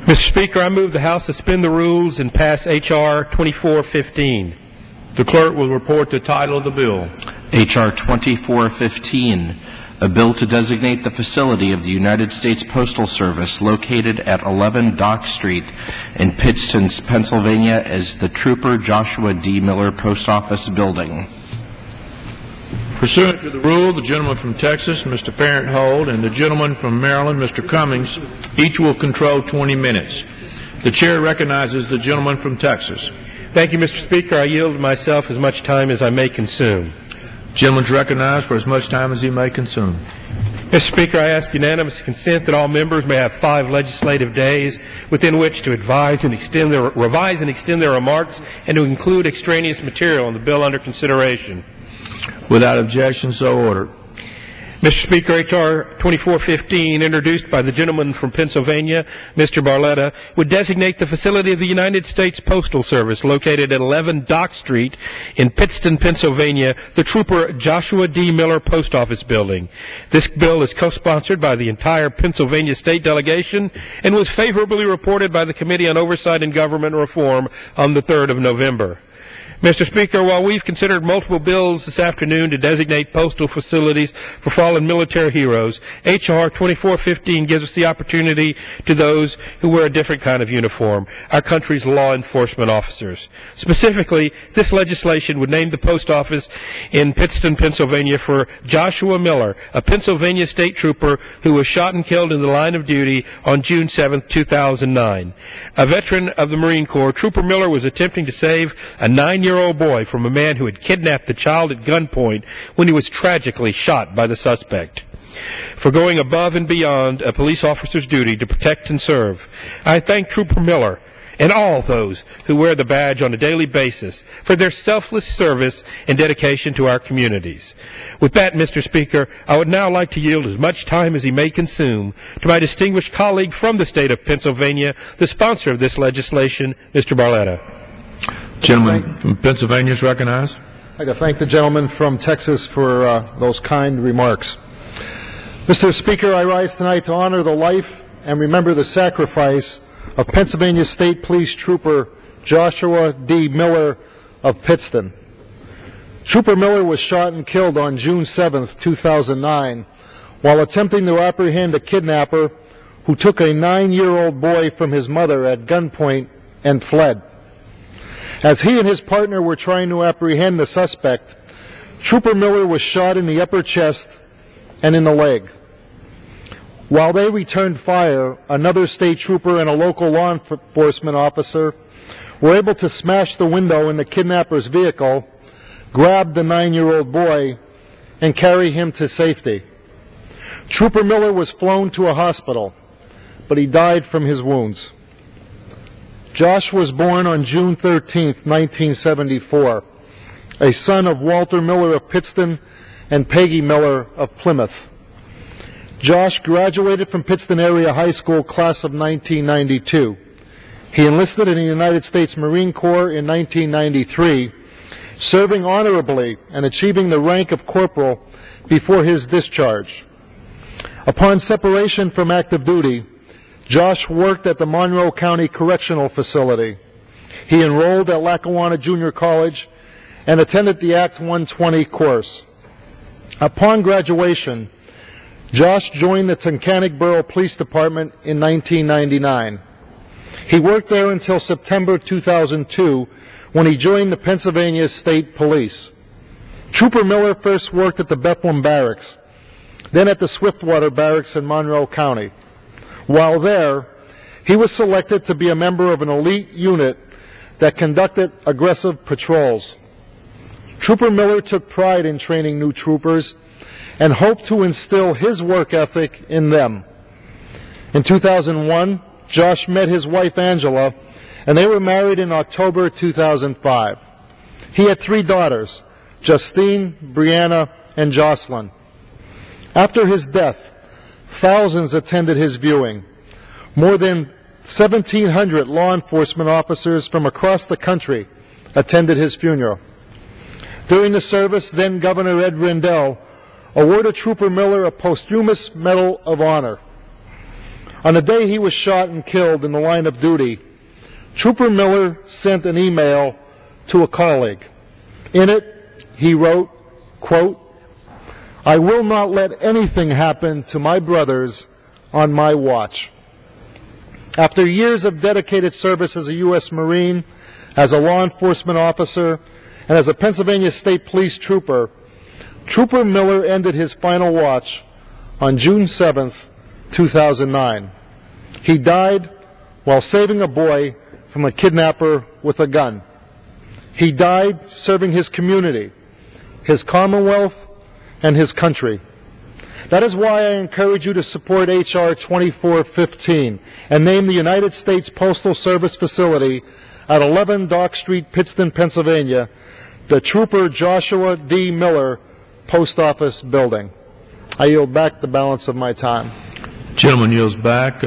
Mr. Speaker, I move the House suspend the rules and pass H.R. 2415. The clerk will report the title of the bill. H.R. 2415, a bill to designate the facility of the United States Postal Service located at 11 Dock Street in Pittston, Pennsylvania as the Trooper Joshua D. Miller Post Office Building. Pursuant to the rule, the gentleman from Texas, Mr. Farenthold, and the gentleman from Maryland, Mr. Cummings, each will control 20 minutes. The chair recognizes the gentleman from Texas. Thank you, Mr. Speaker. I yield myself as much time as I may consume. Gentleman is recognized for as much time as he may consume. Mr. Speaker, I ask unanimous consent that all members may have 5 legislative days within which to revise and extend their remarks and to include extraneous material on the bill under consideration. Without objection, so ordered. Mr. Speaker, H.R. 2415, introduced by the gentleman from Pennsylvania, Mr. Barletta, would designate the facility of the United States Postal Service located at 11 Dock Street in Pittston, Pennsylvania, the Trooper Joshua D. Miller Post Office Building. This bill is co-sponsored by the entire Pennsylvania State Delegation and was favorably reported by the Committee on Oversight and Government Reform on the 3rd of November. Mr. Speaker, while we've considered multiple bills this afternoon to designate postal facilities for fallen military heroes, H.R. 2415 gives us the opportunity to those who wear a different kind of uniform, our country's law enforcement officers. Specifically, this legislation would name the post office in Pittston, Pennsylvania for Joshua Miller, a Pennsylvania state trooper who was shot and killed in the line of duty on June 7, 2009. A veteran of the Marine Corps, Trooper Miller was attempting to save a 9-year-old boy from a man who had kidnapped the child at gunpoint when he was tragically shot by the suspect. For going above and beyond a police officer's duty to protect and serve, I thank Trooper Miller and all those who wear the badge on a daily basis for their selfless service and dedication to our communities. With that, Mr. Speaker, I would now like to yield as much time as he may consume to my distinguished colleague from the state of Pennsylvania, the sponsor of this legislation, Mr. Barletta. Gentleman from Pennsylvania is recognized. I'd like to thank the gentleman from Texas for those kind remarks. Mr. Speaker, I rise tonight to honor the life and remember the sacrifice of Pennsylvania State Police Trooper Joshua D. Miller of Pittston. Trooper Miller was shot and killed on June 7, 2009, while attempting to apprehend a kidnapper who took a 9-year-old boy from his mother at gunpoint and fled. As he and his partner were trying to apprehend the suspect, Trooper Miller was shot in the upper chest and in the leg. While they returned fire, another state trooper and a local law enforcement officer were able to smash the window in the kidnapper's vehicle, grab the 9-year-old boy, and carry him to safety. Trooper Miller was flown to a hospital, but he died from his wounds. Josh was born on June 13, 1974, a son of Walter Miller of Pittston and Peggy Miller of Plymouth. Josh graduated from Pittston Area High School class of 1992. He enlisted in the United States Marine Corps in 1993, serving honorably and achieving the rank of corporal before his discharge. Upon separation from active duty, Josh worked at the Monroe County Correctional Facility. He enrolled at Lackawanna Junior College and attended the Act 120 course. Upon graduation, Josh joined the Tunkhannock Borough Police Department in 1999. He worked there until September 2002, when he joined the Pennsylvania State Police. Trooper Miller first worked at the Bethlehem Barracks, then at the Swiftwater Barracks in Monroe County. While there, he was selected to be a member of an elite unit that conducted aggressive patrols. Trooper Miller took pride in training new troopers and hoped to instill his work ethic in them. In 2001, Josh met his wife Angela, and they were married in October 2005. He had 3 daughters, Justine, Brianna, and Jocelyn. After his death, thousands attended his viewing. More than 1,700 law enforcement officers from across the country attended his funeral. During the service, then Governor Ed Rendell awarded Trooper Miller a posthumous Medal of Honor. On the day he was shot and killed in the line of duty, Trooper Miller sent an email to a colleague. In it, he wrote, quote, "I will not let anything happen to my brothers on my watch." After years of dedicated service as a U.S. Marine, as a law enforcement officer, and as a Pennsylvania State Police trooper, Trooper Miller ended his final watch on June 7th, 2009. He died while saving a boy from a kidnapper with a gun. He died serving his community, his Commonwealth, and his country. That is why I encourage you to support H.R. 2415 and name the United States Postal Service facility at 11 Dock Street, Pittston, Pennsylvania, the Trooper Joshua D. Miller Post Office Building. I yield back the balance of my time. Gentleman yields back.